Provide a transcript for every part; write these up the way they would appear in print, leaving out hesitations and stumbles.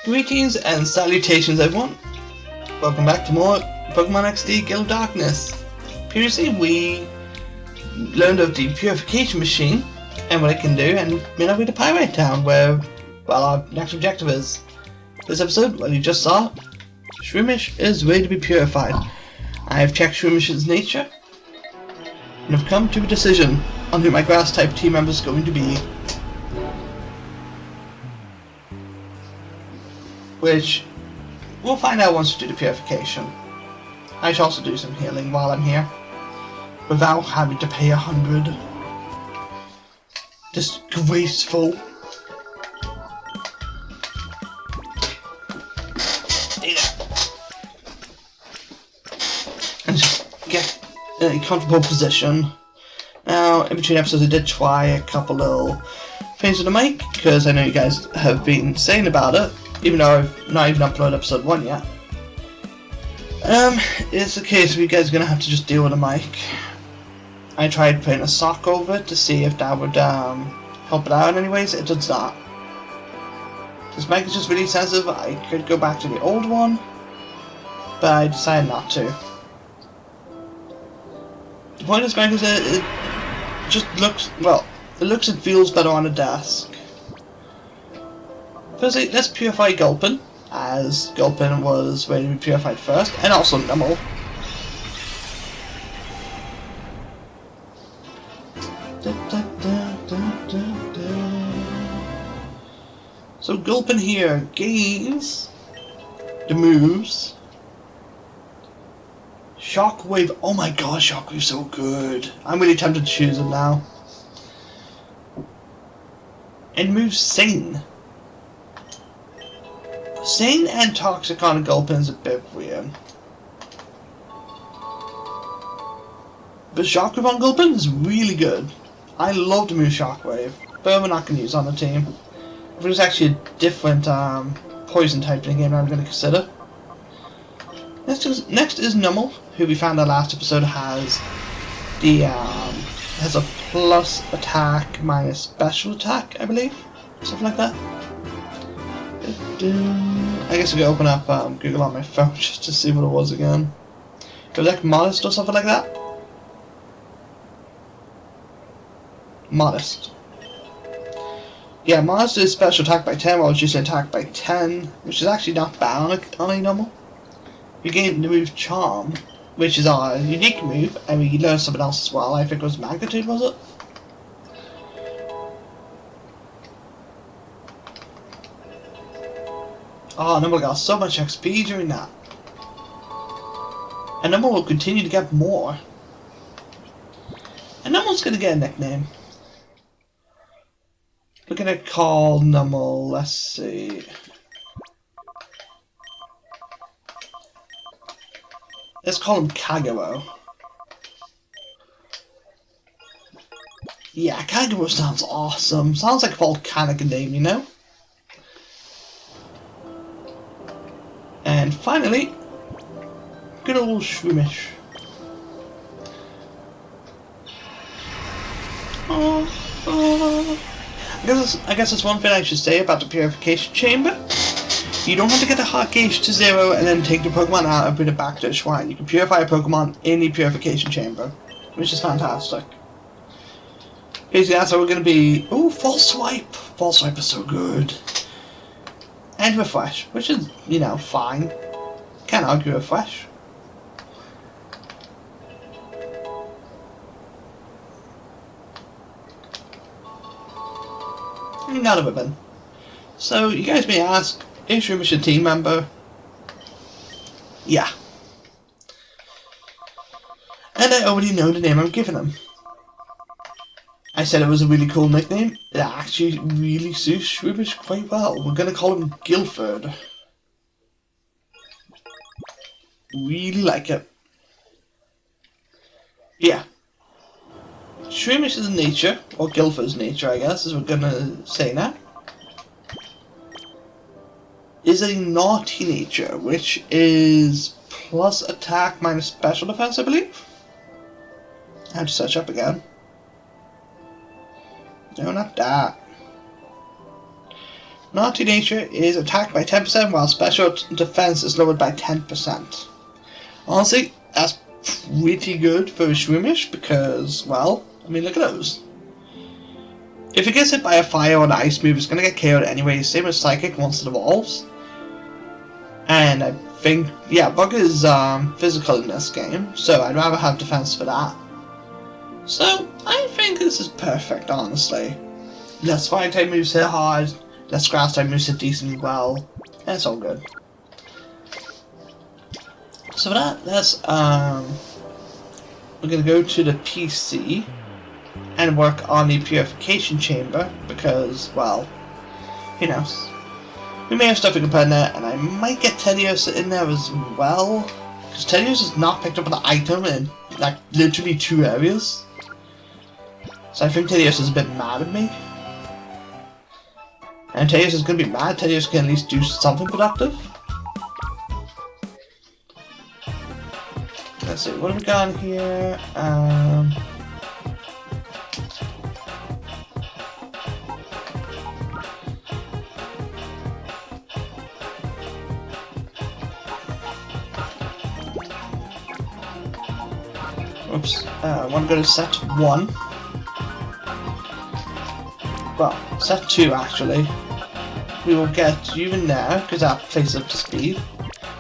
Greetings and salutations everyone. Welcome back to more Pokemon XD Gale of Darkness. Previously we learned of the purification machine and what it can do, and made our way to Pirate Town where, well, our next objective is. This episode, well, you just saw, Shroomish is ready to be purified. I have checked Shroomish's nature and have come to a decision on who my grass type team member is going to be. Which we'll find out once we do the purification. I should also do some healing while I'm here, without having to pay 100. Disgraceful. And just get in a comfortable position. Now, in between episodes I did try a couple little things with the mic, because I know you guys have been saying about it. Even though I've not even uploaded episode 1 yet. It's a case of you guys are going to have to just deal with the mic. I tried putting a sock over it to see if that would help it out anyways. It does not. This mic is just really sensitive. I could go back to the old one, but I decided not to. The point of this mic is that it just looks, well, it looks and feels better on a desk. Firstly, let's purify Gulpin, as Gulpin was ready to be purified first, and also Numel. So Gulpin here gains the moves. Shockwave, oh my god, Shockwave's so good. I'm really tempted to choose it now. And moves Sing. Sing and Toxic on Gulpin is a bit weird. But Shockwave on Gulpin is really good. I love the move Shockwave, but we're not going to use on the team. If it was actually a different poison type in the game, I'm going to consider. Next is Numel, who we found out last episode has the has a plus attack minus special attack, I believe, something like that. I guess we could open up Google on my phone just to see what it was again. It was like Modest or something like that. Modest. Yeah, Modest is special attack by 10, while it's usually attack by 10, which is actually not bad on a normal. We gain the move Charm, which is our unique move, and we learned something else as well. I think it was Magnitude, was it? Oh, Numel got so much XP during that. And Numel will continue to get more. And Numel's gonna get a nickname. We're gonna call Numel, let's see. Let's call him Kagero. Yeah, Kagero sounds awesome. Sounds like a volcanic name, you know? And finally, good old Shroomish. I guess that's one thing I should say about the purification chamber. You don't have to get the heart gauge to 0 and then take the Pokemon out and bring it back to the shrine. You can purify a Pokemon in the purification chamber, which is fantastic. Basically, that's how we're going to be. Ooh, False Swipe! False Swipe is so good. And Refresh, which is, you know, fine. Can't argue Refresh. Not a ribbon. So, you guys may ask, is Shroomish a team member? Yeah. And I already know the name I'm giving him. I said it was a really cool nickname. It actually really suits Shroomish quite well. We're gonna call him Guilford. Really like it. Yeah. Shroomish's nature, or Guilford's nature I guess, as we're gonna say now, is a naughty nature, which is plus attack minus special defense, I believe. I have to search up again. No, not that. Naughty nature is attacked by 10% while special defense is lowered by 10%. Honestly, that's pretty good for a Shroomish because, well, I mean, look at those. If it gets hit by a fire or an ice move, it's going to get KO'd anyway, same as Psychic once it evolves. And I think, yeah, Bug is physical in this game, so I'd rather have defense for that. So, I think this is perfect, honestly. Less fire type moves hit hard, less grass type moves hit decently well, and it's all good. So for that, we're going to go to the PC and work on the purification chamber because, well, who knows. We may have stuff we can put in there, and I might get Tedious in there as well, because Tedious is not picked up on the item in like literally 2 areas. So I think Tedious is a bit mad at me. And Tedious is going to be mad. Tedious can at least do something productive. Let's see, what have we got here? Oops, I want to go to set 1. Well, set 2 actually. We will get you in there, because that plays up to speed.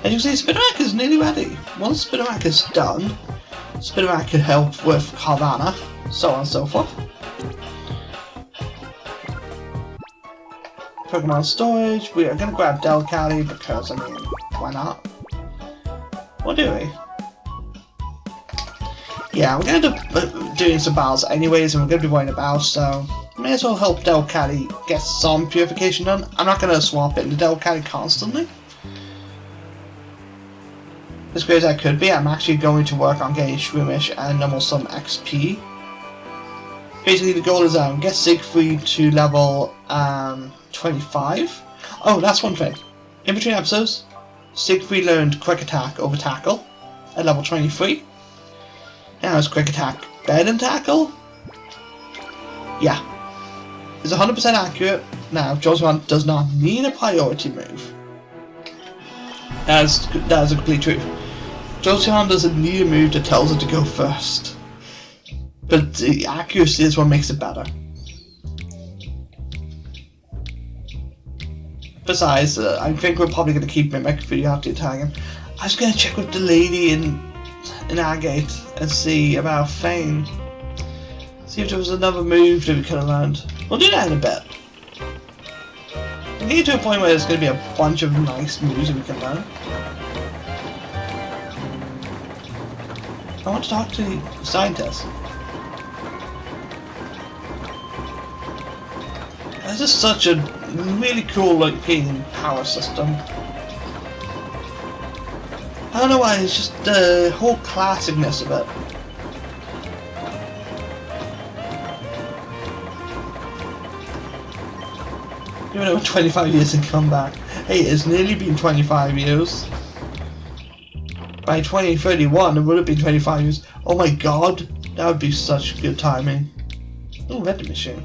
As you can see, Spinnerack is nearly ready. Once Spinnerack is done, Spinnerack can help with Carvanha, so on and so forth. Pokemon storage, we are going to grab Delcatty because, I mean, why not? What do we? Yeah, we're going to end up doing some battles anyways, and we're going to be running about, so may as well help Delcatty get some purification done. I'm not going to swap into Delcatty constantly. As great as I could be, I'm actually going to work on getting Shroomish and almost some XP. Basically, the goal is get Siegfried to level 25. Oh, that's one thing. In between episodes, Siegfried learned Quick Attack over Tackle at level 23. Now is Quick Attack better than Tackle? Yeah. It's 100% accurate. Now, Jolteon does not need a priority move. That is a complete truth. Jolteon doesn't need a move that tells it to go first. But the accuracy is what makes it better. Besides, I think we're probably going to keep Mimic for you after attacking. I was going to check with the lady in Agate and see about Fane. See if there was another move that we could have learned. We'll do that in a bit. We're getting to a point where there's going to be a bunch of nice moves that we can learn. I want to talk to the scientist. This is such a really cool looking power system. I don't know why, it's just the whole classicness of it. Even though 25 years and come back. Hey, it's nearly been 25 years. By 2031, it would have been 25 years. Oh my god, that would be such good timing. Oh, vending machine.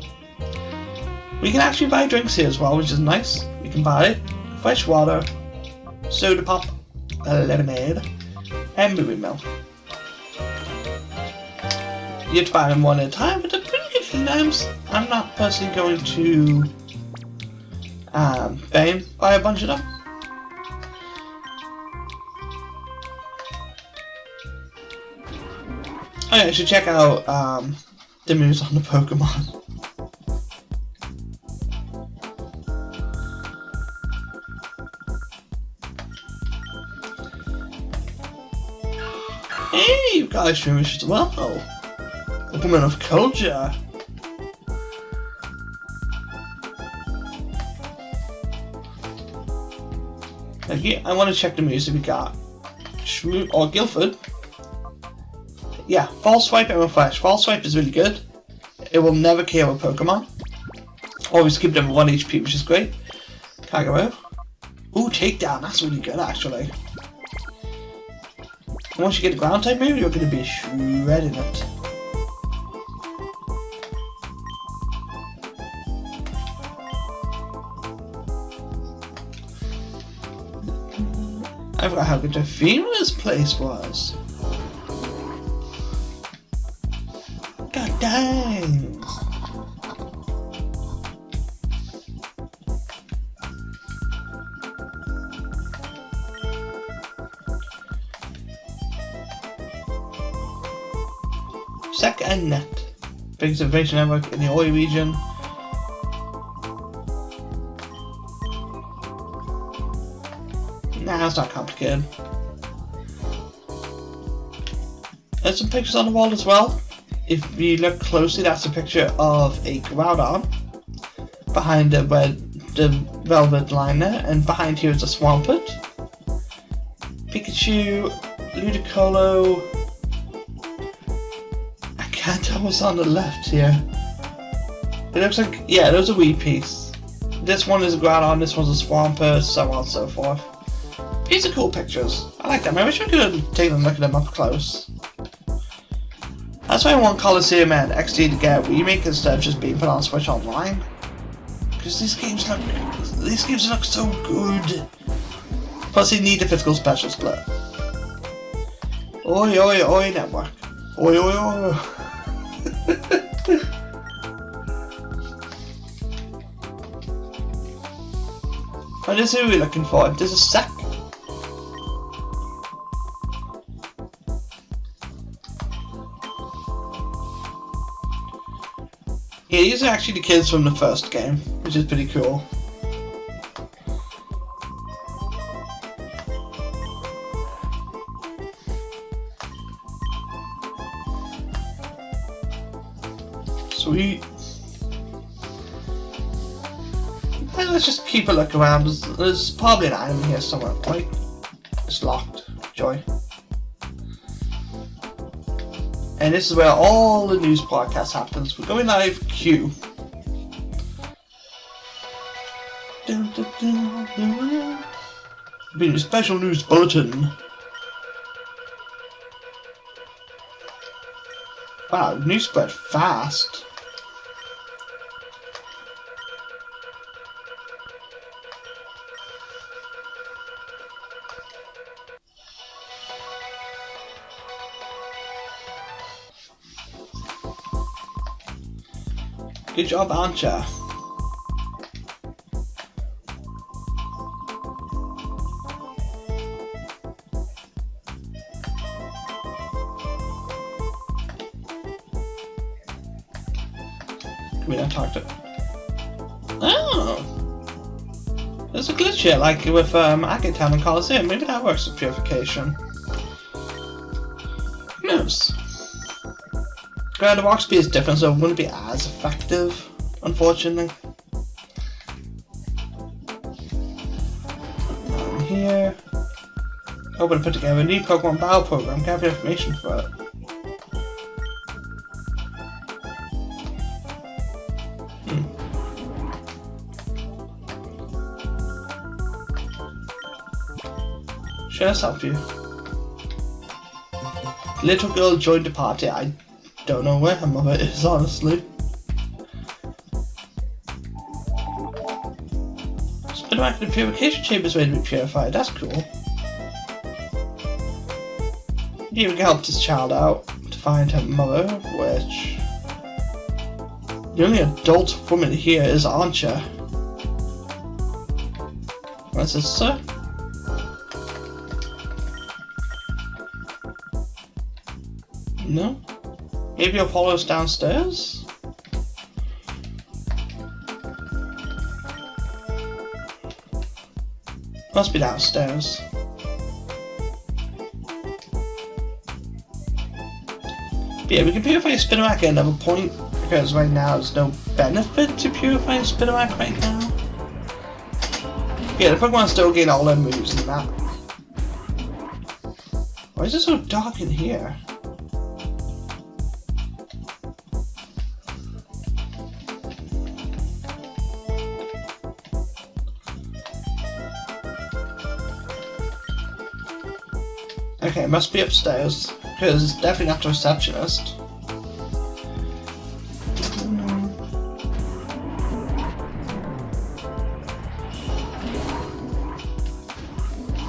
We can actually buy drinks here as well, which is nice. We can buy fresh water, soda pop, lemonade, and movie milk. You have to buy them one at a time, but they're pretty good sometimes. I'm not personally going to buy a bunch of them. Okay, I should check out the moves on the Pokemon. Hey, you guys Shroomish as well. Pokemon of culture. Okay, I want to check the moves that we got. Shrew or Guilford. Yeah, False Swipe and Refresh. False Swipe is really good. It will never KO a Pokemon. Always keep them 1 HP, which is great. Kagero. Ooh, Takedown. That's really good, actually. And once you get a ground type move, you're going to be shredding it. I forgot how good the theme of this place was. God dang! SEC and NET. Biggest information network in the OI region. Nah, it's not complicated. There's some pictures on the wall as well. If you look closely, that's a picture of a Groudon behind the velvet line there, and behind here is a Swampert, Pikachu, Ludicolo. I can't tell what's on the left here. It looks like, yeah, there's a wee piece. This one is a Groudon, this one's a Swampert, so on and so forth. These are cool pictures. I like them. I wish I could have taken a look at them up close. That's why I want Colosseum and XD to get a remake instead of just being put on Switch Online. Because these games look so good. Plus, you need the physical special split. Oi oi oi network. Oi oi oi. What is it we're looking for? There's a SEC. Yeah, these are actually the kids from the first game, which is pretty cool. Sweet. Let's just keep a look around. There's probably an item here somewhere, right? It's locked. Joy. And this is where all the news broadcast happens. We're going live Q. Being a special news bulletin. Wow, news spread fast. Good job, Ancha. We don't talk to. Oh, there's a glitch here, like with Akitown and Colosseum. Maybe that works with purification. Who knows? The walk speed is different, so it wouldn't be as effective, unfortunately. Here. Hoping to put together a new Pokemon Battle program, gather information for it. Should I help you? Little girl joined the party. I don't know where her mother is, honestly. Spin back to the purification chamber is ready to be purified. That's cool. Yeah, we can help this child out to find her mother, which the only adult woman here is Ancha. What's this, sir? No? Maybe you'll follow us downstairs? Must be downstairs. But yeah, we can purify Spinarak at another point, because right now there's no benefit to purifying Spinarak right now. Yeah, the Pokemon still gain all their moves in that. Why is it so dark in here? Okay, it must be upstairs, because it's definitely not the receptionist.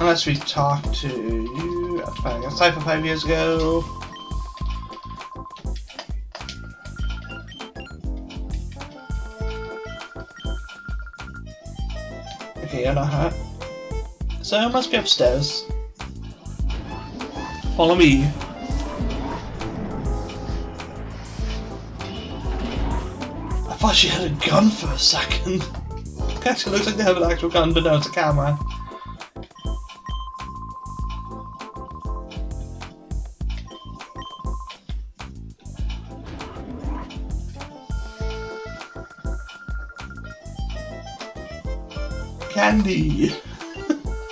Unless we talk to you after fighting a Cypher 5 years ago. Okay, you're not hurt. So I must be upstairs. Follow me. I thought she had a gun for a second. It actually looks like they have an actual gun, but no, it's a camera. Candy!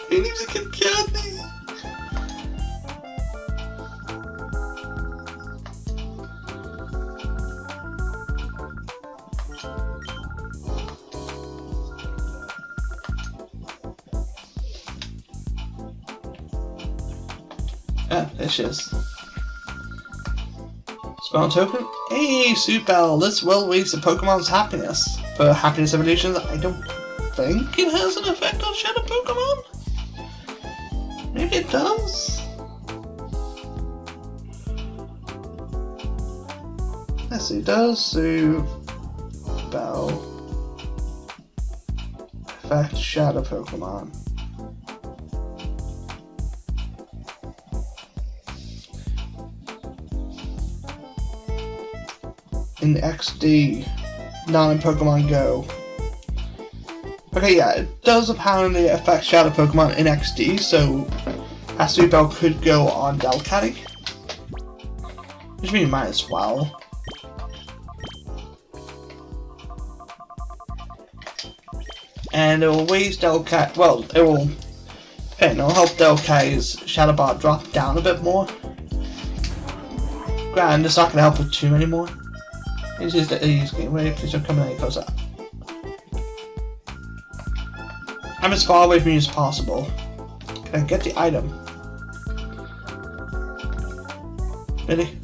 He needs to get candy! Ah, there she is. Spawn token? Hey, Supel! This will waste the Pokemon's happiness. For happiness evolutions, I don't think it has an effect on Shadow Pokemon? Maybe it does? Let's see, does Supel affect Shadow Pokemon? In XD, not in Pokemon Go. Okay, yeah, it does apparently affect Shadow Pokemon in XD, so Supel could go on Delcatty. Which means might as well. And it will raise Delcat, well, it'll help Delcatty's Shadow Bar drop down a bit more. Grand, it's not going to help with too many more. He's getting ready, please don't come any closer. I'm as far away from you as possible. Can I get the item? Really?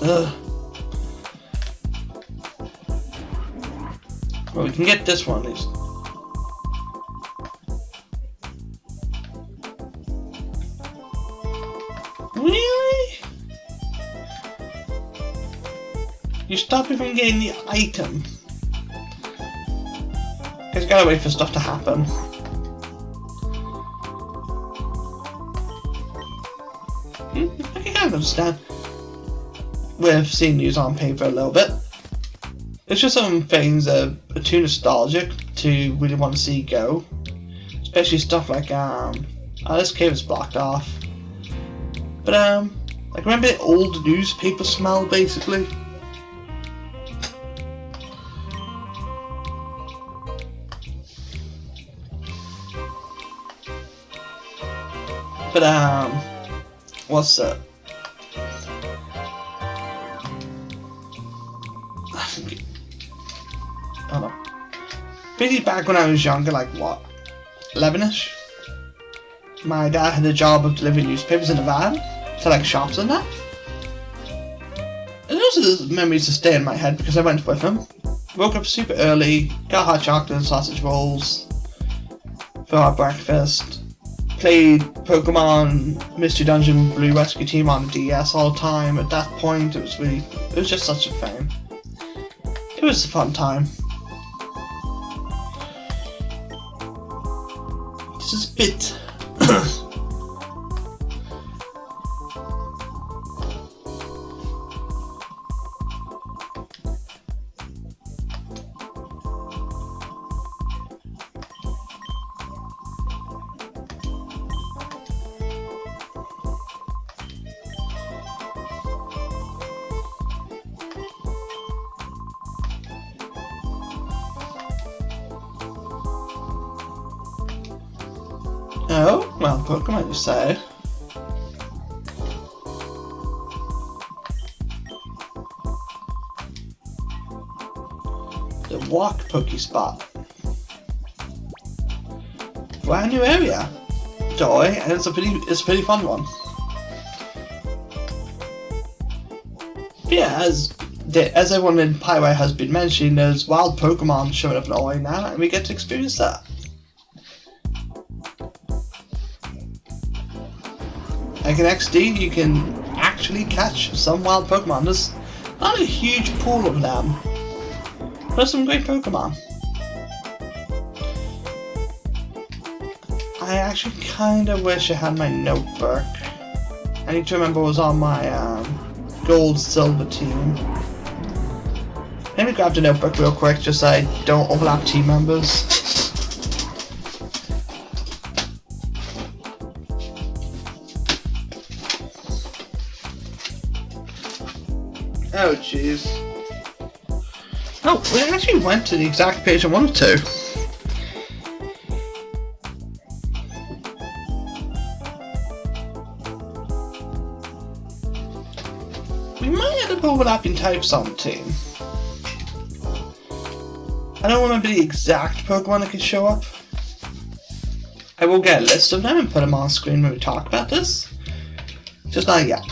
Ugh. Well, we can get this one at least. Really? You stop me from getting the item. Because you gotta wait for stuff to happen. I can kind of understand. We've seen news on paper a little bit. It's just some things that are too nostalgic to really want to see go. Especially stuff like, oh, this cave is blocked off. But, like, remember the old newspaper smell, basically? But, what's that? I don't know. Pretty back when I was younger, like what, 11ish? My dad had a job of delivering newspapers in a van to like shops and that. And those memories to stay in my head because I went with him. Woke up super early, got hot chocolate and sausage rolls for our breakfast. Played Pokemon Mystery Dungeon Blue Rescue Team on the DS all the time. At that point, it was just such a thing. It was a fun time. This is a bit. Oh, well, Pokemon, you say. The Walk Pokespot. Brand new area. Joy, and it's a pretty fun one. But yeah, as everyone in Pyrite has been mentioning, there's wild Pokemon showing up in Oi now, and we get to experience that. Like in XD, you can actually catch some wild Pokemon. There's not a huge pool of them. There's some great Pokemon. I actually kind of wish I had my notebook. I need to remember it was on my gold silver team. Let me grab the notebook real quick just so I don't overlap team members. Oh jeez. Oh, we actually went to the exact page I wanted to. We might end up overlapping types on the team. I don't remember the exact Pokemon that can show up. I will get a list of them and put them on screen when we talk about this. Just not yet.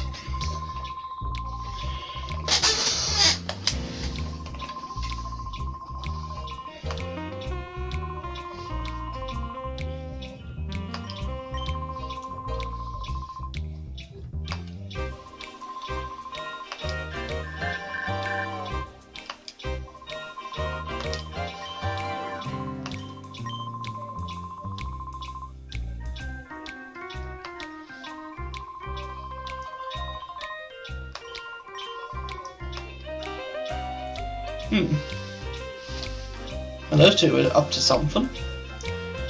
And those two are up to something.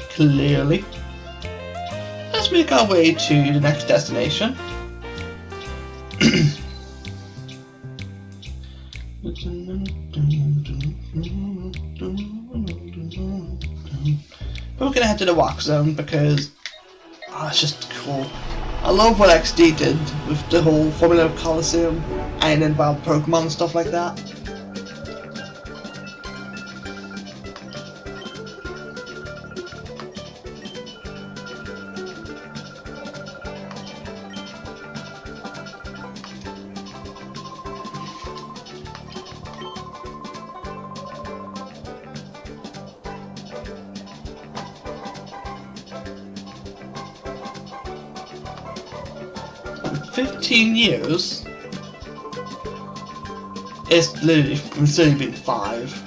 Clearly. Let's make our way to the next destination. But we're gonna head to the walk zone because it's just cool. I love what XD did with the whole Formula Coliseum and then wild Pokemon and stuff like that. In 15 years, it's literally been 5.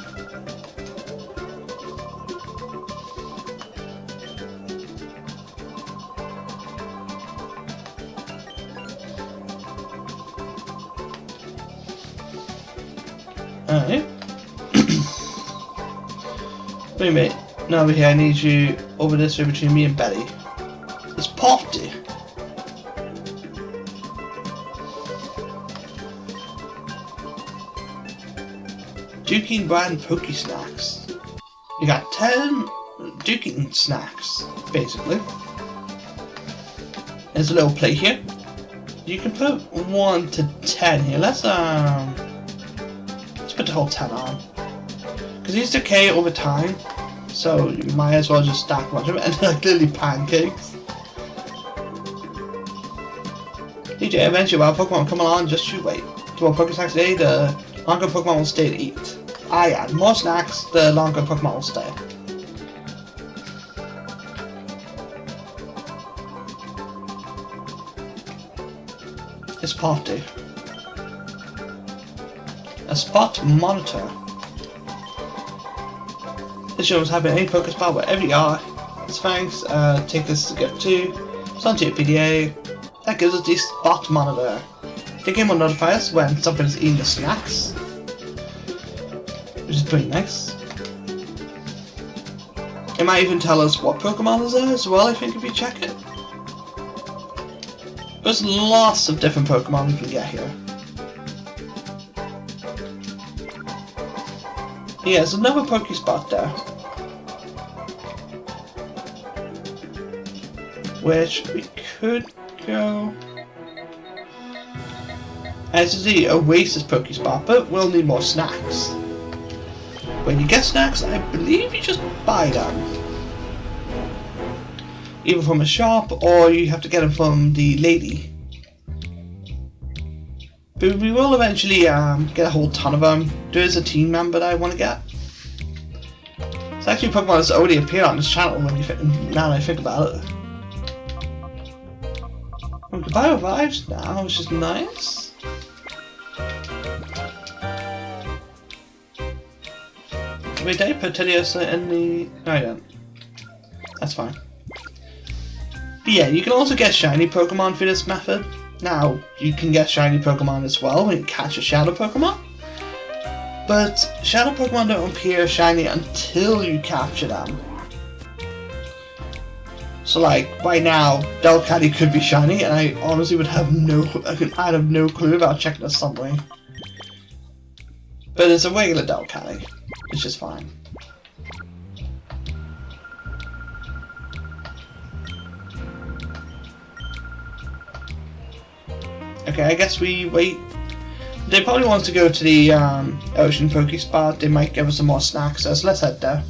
Alright. Wait a minute. No, over here I need you over this way between me and Betty. It's Popty. Duking brand Poke Snacks. You got 10 Duking snacks, basically. There's a little plate here. You can put 1 to 10 here. Let's put the whole 10 on. Because these decay over time, so you might as well just stack a bunch of it, and they're like literally pancakes. DJ, eventually while Pokemon come along, just you wait. To our Poke Snacks today, the longer Pokemon will stay to eat. Yeah, the more snacks, the longer Pokemon will stay. It's Popty. A spot monitor. This shows having any focus bar wherever you are. It's thanks. Take this to get to. Send to your PDA. That gives us the spot monitor. The game will notify us when something is eating the snacks, which is pretty nice. It might even tell us what Pokemon is there as well, I think, if you check it. There's lots of different Pokemon we can get here. Yeah, there's another Pokespot there, which we could go. As the Oasis Pokespot, but we'll need more snacks. When you get snacks, I believe you just buy them. Either from a shop, or you have to get them from the lady. But we will eventually get a whole ton of them. There is a team member that I want to get. It's actually Pokemon that's already appeared on this channel when now that I think about it. 5 revives now, which is nice. Wait, did I put Tediosa in the... No, I didn't. That's fine. But yeah, you can also get shiny Pokemon through this method. Now, you can get shiny Pokemon as well when you catch a Shadow Pokemon. But Shadow Pokemon don't appear shiny until you capture them. So like, right now, Delcatty could be shiny, and I honestly would have I'd have no clue about checking the summary. But it's a regular Delcatty, which is fine. Okay, I guess we wait. They probably want to go to the Ocean Pokespot. They might give us some more snacks, so let's head there.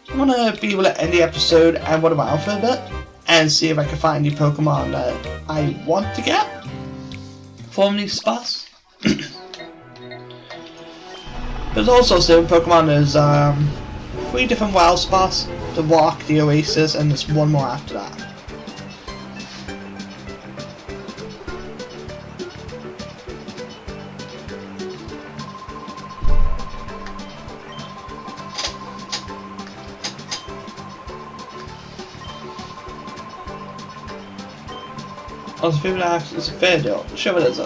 I want to be able to end the episode and run around for a bit and see if I can find any Pokemon that I want to get from these spots. There's also some Pokemon. There's 3 different wild spots: the Rock, the Oasis, and there's one more after that. I was people ask, it's a fair deal. Sure it is.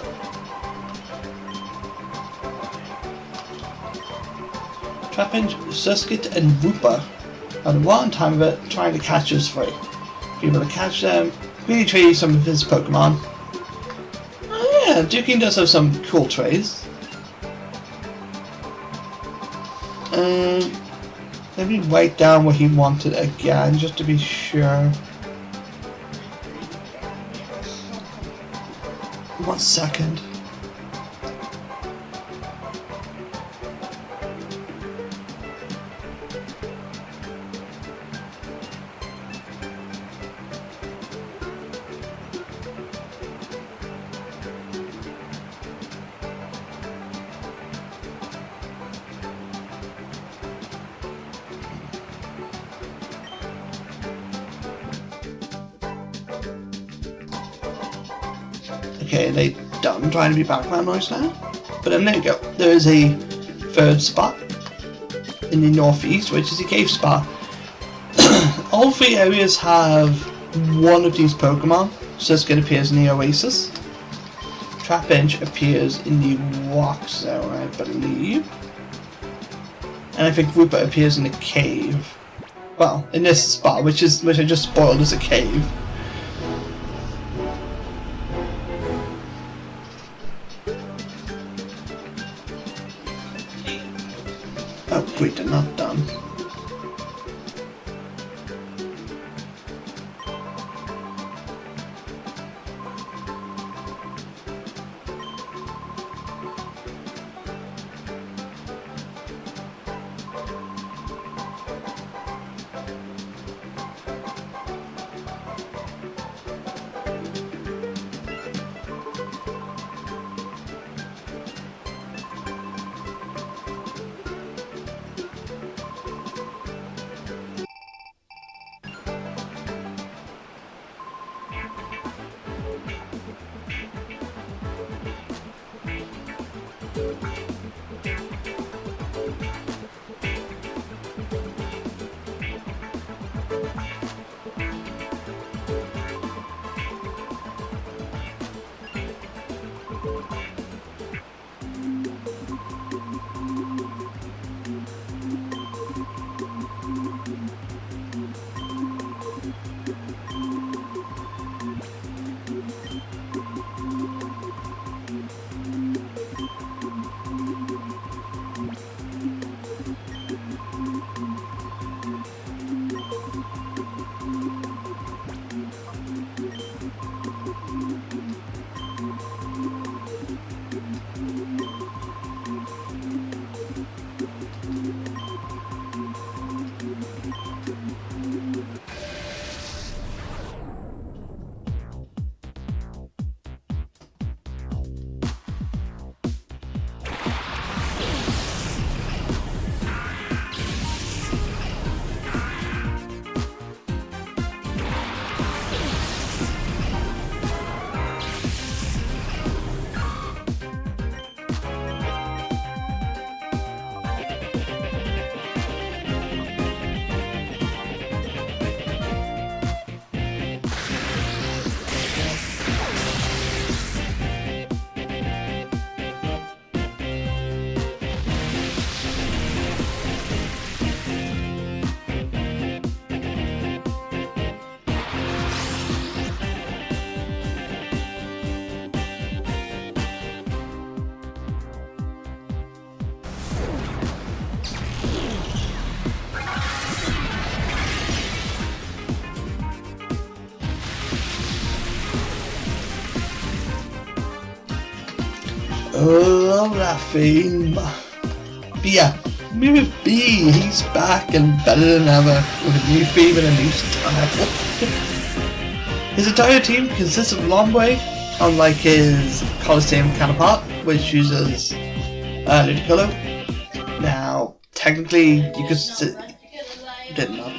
Trapinch, Surskit, and Wooper are the one time of it trying to catch us free. Be able to catch them, really trade some of his Pokemon. Oh yeah, Duking does have some cool trades. Let me write down what he wanted again, just to be sure. 1 second. Okay, they done trying to be background noise now. But there you go. There is a 3rd spot in the northeast, which is a cave spot. All 3 areas have one of these Pokemon. Surskit appears in the Oasis. Trapinch appears in the Rock Zone, I believe. And I think Wooper appears in the cave. Well, in this spot, which I just spoiled as a cave. Oh, wait, they're not done. Oh, that theme. But yeah, Mirror B, he's back and better than ever with a new theme and a new style. His entire team consists of Lombre, unlike his Coliseum counterpart, which uses Ludicolo. Now, technically, you could didn't know.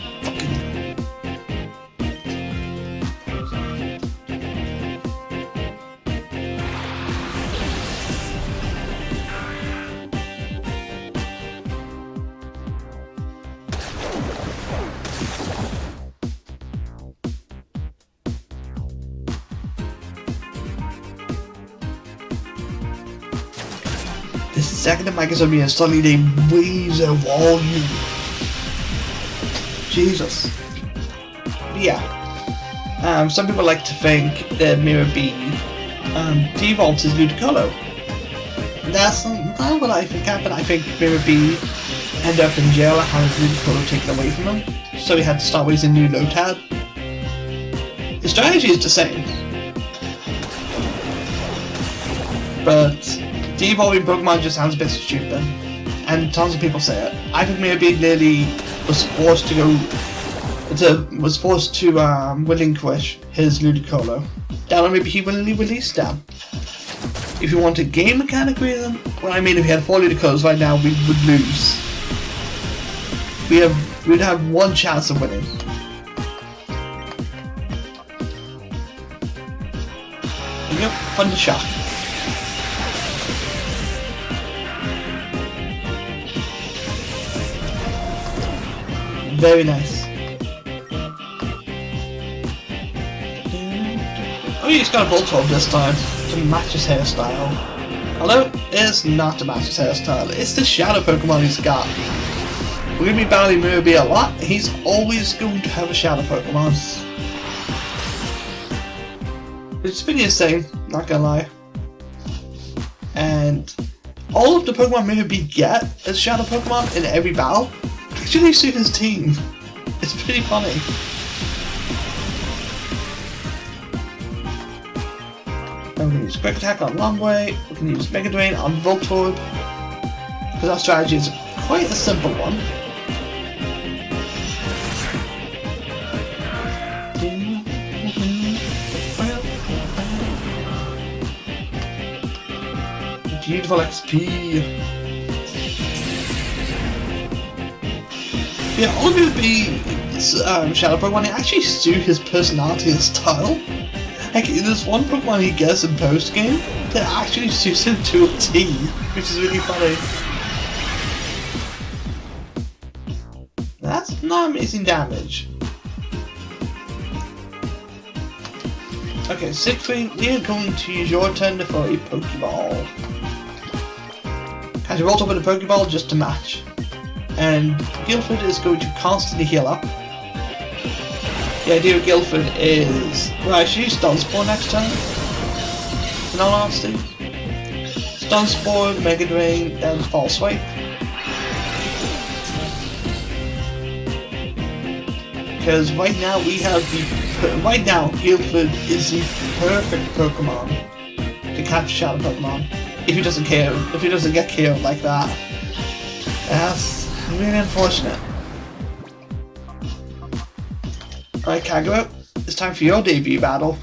The second the mic is on me and suddenly they raise their volume. Jesus. But yeah. Some people like to think that Mirror B defaults his Ludicolo. That's not what I think happened. I think Mirror B ended up in jail and had his Ludicolo taken away from him, so he had to start using new Lotad. His strategy is the same, but devolving Pokemon just sounds a bit stupid, and tons of people say it. I think Mirror B literally was forced to relinquish his Ludicolo. Then maybe he willingly released them. If you want a game mechanic reason, well, I mean, if he had 4 Ludicolos right now, we would lose. We'd have one chance of winning. Yep, Thunder Shock. Very nice. Oh, he's got a Voltorb this time to match his hairstyle. Although, it's not to match his hairstyle, it's the Shadow Pokemon he's got. We're going to be battling Mirror B a lot, he's always going to have a Shadow Pokemon. It's pretty insane, not gonna lie. And all of the Pokemon Mirror B get as Shadow Pokemon in every battle actually suit his team. It's pretty funny. And we can use Quick Attack on Lombre, we can use Mega Drain on Voltorb, because our strategy is quite a simple one. Beautiful XP. Yeah, all of the Shadow Pokemon actually suit his personality and style. Like, there's one Pokemon he gets in post game that actually suits him to a T, which is really funny. That's not amazing damage. Okay, Siegfried, you're going to use your turn to throw a Pokeball. Catch a Voltorb with a Pokeball just to match. And Guilford is going to constantly heal up. The idea of Guilford is... well, I should use Stun Spore next turn, in all honesty. Stun Spore, Mega Drain, then False Swipe. Because right now we have the... right now, Guilford is the perfect Pokemon to catch Shadow Pokemon. If he doesn't KO, if he doesn't get KO'd like that. That's really unfortunate. Alright, Kagura, it's time for your debut battle.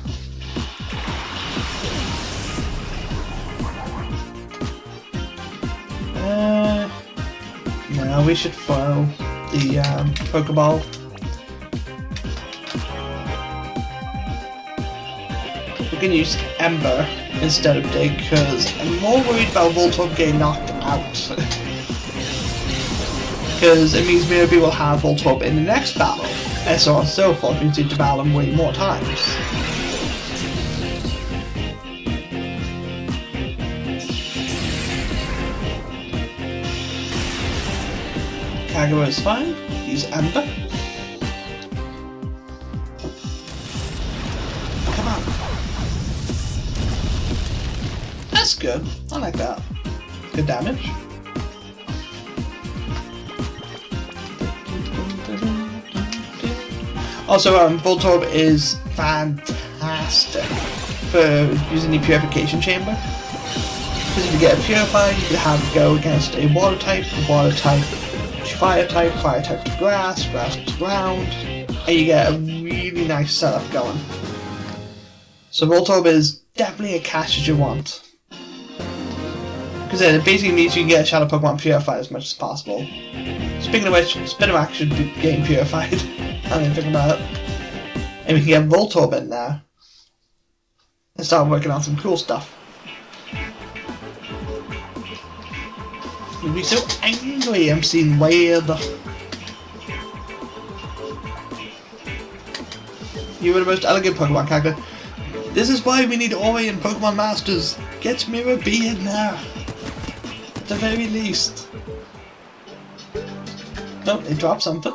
No, we should throw the Pokeball. We can use Ember instead of Dig, because I'm more worried about Voltorb getting knocked out. Because it means Mirror B will have Voltorb in the next battle, and so on and so forth. We need to battle him way more times. Kagura is fine. Use Ember. Come on. That's good. I like that. Good damage. Also, Voltorb is fantastic for using the Purification Chamber. Because if you get a Purify, you can have it go against a Water type Fire type to Grass, Grass to Ground, and you get a really nice setup going. So Voltorb is definitely a catch that you want. Because it basically means you can get a Shadow Pokemon purified as much as possible. Speaking of which, Spinarak should be getting purified. I didn't think about it. And we can get Voltorb in there and start working on some cool stuff. You'll be so angry I'm seeing weird. You were the most elegant Pokemon character. This is why we need Ori and Pokemon Masters. Get Mirror B in there. At the very least. Oh, it dropped something.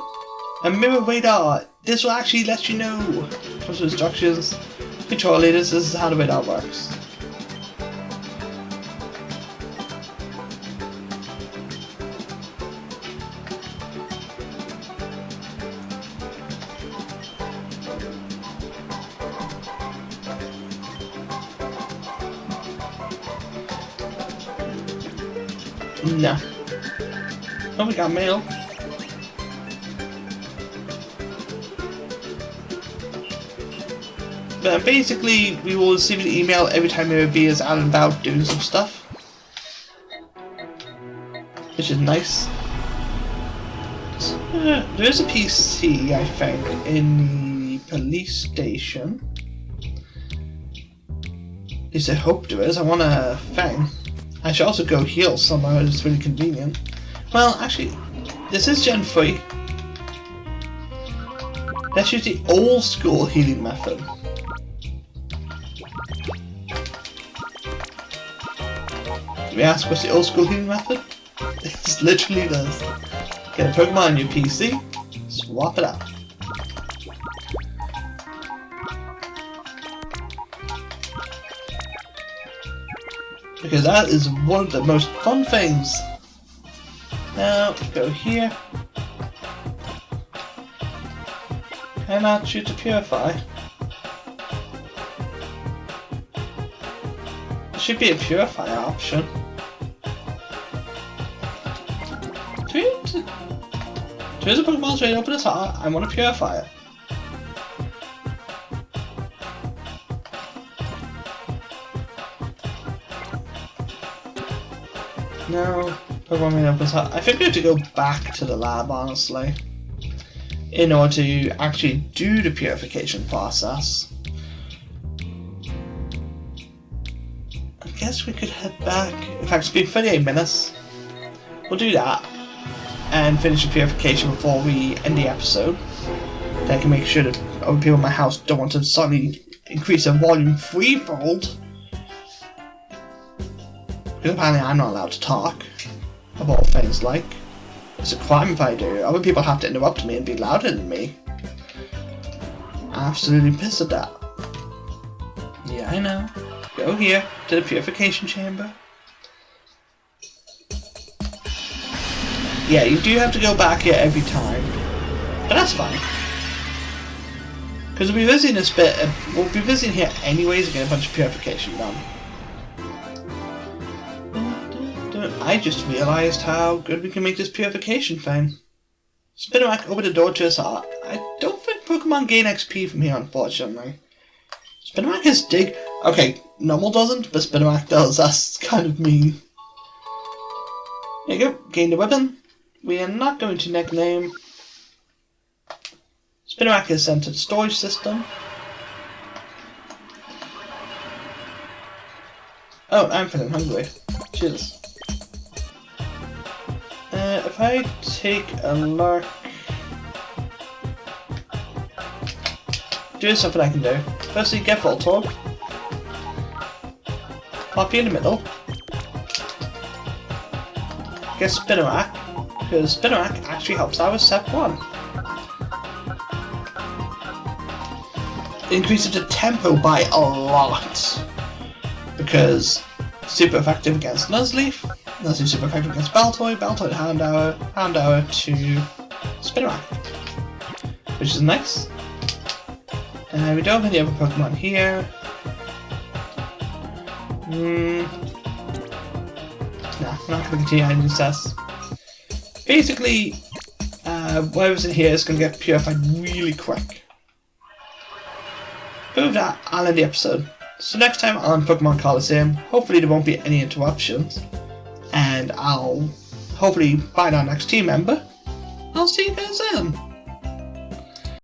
A Mirror Radar. This will actually let you know from some instructions. Control leaders, this is how the radar works. No. Oh, we got mail. But basically, we will receive an email every time Mirror B is out and about doing some stuff. Which is nice. So, there is a PC, I think, in the police station. At least I hope there is. I want a thing. I should also go heal somewhere, it's really convenient. Well, actually, this is Gen 3. Let's use the old school healing method. Do we ask what's the old school healing method? It's literally this. Get a Pokemon on your PC, swap it out. Because that is one of the most fun things. Now, go here. Can I not choose to purify? There should be a purify option. There's a Pokemon straight open its heart. I want to purify it. No, Pokemon may open its heart. I think we have to go back to the lab, honestly, in order to actually do the purification process. I guess we could head back. In fact, it's been 38 minutes. We'll do that and finish the purification before we end the episode. Then I can make sure that other people in my house don't want to suddenly increase their volume threefold. Because apparently I'm not allowed to talk about things like. It's a crime if I do. Other people have to interrupt me and be louder than me. Absolutely pissed at that. Yeah, I know. Go here to the purification chamber. Yeah, you do have to go back here every time. But that's fine. Because we'll be visiting this bit, we'll be visiting here anyways and get a bunch of purification done. I just realized how good we can make this purification thing. Spinarak opened the door to his heart. I don't think Pokemon gain XP from here, unfortunately. Spinarak is dig. Okay, normal doesn't, but Spinarak does. That's kind of mean. There you go. Gain the weapon. We are not going to nickname. Spinarak is sent to the storage system. Oh, I'm feeling hungry. Cheers. If I take a look... There's something I can do. Firstly, get Voltorb. Pop you in the middle. Get Spinarak, because Spinarak actually helps out with Step 1. Increases the tempo by a lot. Because super effective against Nuzleaf. Nuzleaf super effective against Baltoy, Baltoy to Houndour, Houndour to Spinarak. Which is nice. And we don't have any other Pokemon here. we're not going to continue adding new sets. Basically, whatever's in here is going to get purified really quick. But with that, I'll end the episode. So next time on Pokemon Coliseum, hopefully there won't be any interruptions. And I'll hopefully find our next team member. I'll see you guys then.